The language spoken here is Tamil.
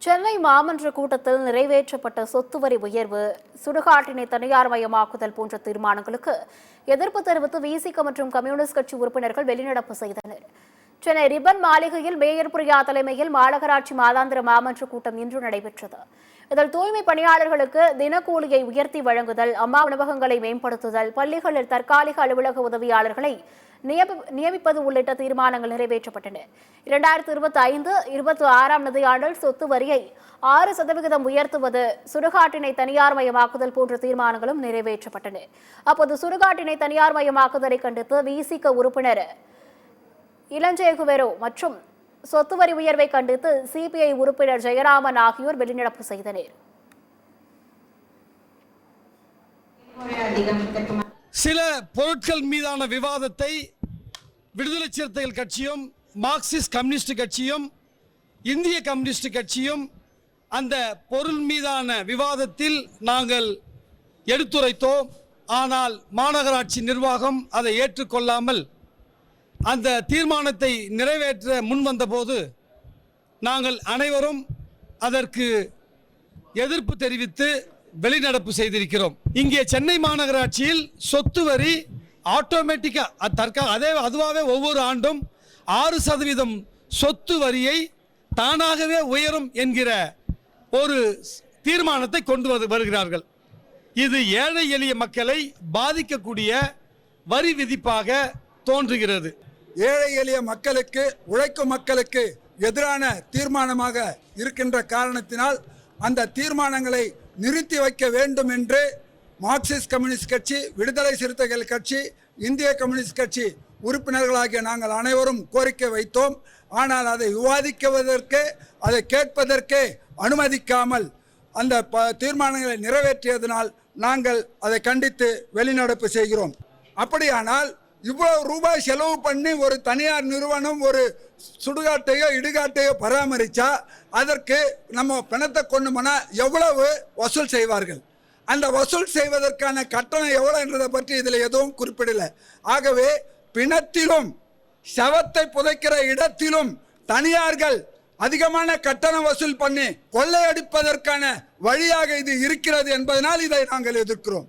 சென்னை மாமன்ற கூட்டத்தில் நிறைவேற்றப்பட்ட சொத்து வரி உயர்வு, சுடுகாட்டினை தனியார் மயமாக்குதல் போன்ற தீர்மானங்களுக்கு எதிர்ப்பு தெரிவித்து விசிக மற்றும் கம்யூனிஸ்ட் கட்சி உறுப்பினர்கள் வெளிநடப்பு செய்தனர். சென்னை ரிப்பன் மாளிகையில் மேயர் பிரியா தலைமையில் மாநகராட்சி மாதாந்திர மாமன்ற கூட்டம் இன்று நடைபெற்றது. இதில் தூய்மை பணியாளர்களுக்கு தினக்கூலியை உயர்த்தி வழங்குதல், அம்மா உணவகங்களை மேம்படுத்துதல், பள்ளிகளில் தற்காலிக அலுவலக உதவியாளர்களை நியமிப்பது உள்ளிட்ட தீர்மானங்கள் நிறைவேற்றப்பட்டன. 2025-26 நிதியாண்டில் சொத்து வரியை 6% உயர்த்துவது, சுடுகாட்டினை தனியார் மயமாக்குதல் போன்ற தீர்மானங்களும் நிறைவேற்றப்பட்டன. அப்போது சுடுகாட்டினை தனியார் மயமாக்குதலை கண்டித்து விசிக உறுப்பினர் இளஞ்சேகுவேரோ மற்றும் சொத்து வரி உயர்வை கண்டித்து சிபிஐ உறுப்பினர் ஜெயராமன் ஆகியோர் வெளிநடப்பு செய்தனர். சில பொருட்கள் மீதான விவாதத்தை விடுதலை சிறுத்தைகள் கட்சியும், மார்க்சிஸ்ட் கம்யூனிஸ்ட் கட்சியும், இந்திய கம்யூனிஸ்ட் கட்சியும் அந்த பொருள் மீதான விவாதத்தில் நாங்கள் எடுத்துரைத்தோம். ஆனால் மாநகராட்சி நிர்வாகம் அதை ஏற்றுக்கொள்ளாமல் அந்த தீர்மானத்தை நிறைவேற்ற முன்வந்தபோது நாங்கள் அனைவரும் அதற்கு எதிர்ப்பு தெரிவித்து வெளிநடப்பு செய்திருக்கிறோம். இங்கே சென்னை மாநகராட்சியில் சொத்து வரி அதுவாகவே ஒவ்வொரு ஆண்டும் 6% சொத்து வரியை தானாகவே உயரும் என்கிற ஒரு தீர்மானத்தை கொண்டு வருகிறார்கள். இது ஏழை எளிய மக்களை பாதிக்கக்கூடிய வரி விதிப்பாக தோன்றுகிறது. ஏழை எளிய மக்களுக்கு, உழைக்கும் மக்களுக்கு எதிரான தீர்மானமாக இருக்கின்ற காரணத்தினால் அந்த தீர்மானங்களை நிறுத்தி வைக்க வேண்டும் என்று மார்க்சிஸ்ட் கம்யூனிஸ்ட் கட்சி, விடுதலை சிறுத்தைகள் கட்சி, இந்திய கம்யூனிஸ்ட் கட்சி உறுப்பினர்களாகிய நாங்கள் அனைவரும் கோரிக்கை வைத்தோம். ஆனால் அதை விவாதிக்குவதற்கு, அதை கேட்பதற்கு அனுமதிக்காமல் அந்த தீர்மானங்களை நிறைவேற்றியதனால் நாங்கள் அதை கண்டித்து வெளிநடப்பு செய்கிறோம். அப்படியானால் இவ்வளவு ரூபாய் செலவு பண்ணி ஒரு தனியார் நிறுவனம் ஒரு சுடுகாட்டையோ இடுகாட்டையோ பராமரித்தா அதற்கு நம்ம பணத்தை கொண்டு போனால் எவ்வளவு வசூல் செய்வார்கள்? அந்த வசூல் செய்வதற்கான கட்டணம் எவ்வளோ என்றதை பற்றி இதில் எதுவும் குறிப்பிடலை. ஆகவே பிணத்திலும் சவத்தை புதைக்கிற இடத்திலும் தனியார்கள் அதிகமான கட்டணம் வசூல் பண்ணி கொள்ளையடிப்பதற்கான வழியாக இது இருக்கிறது என்பதனால் இதை நாங்கள் எதிர்க்கிறோம்.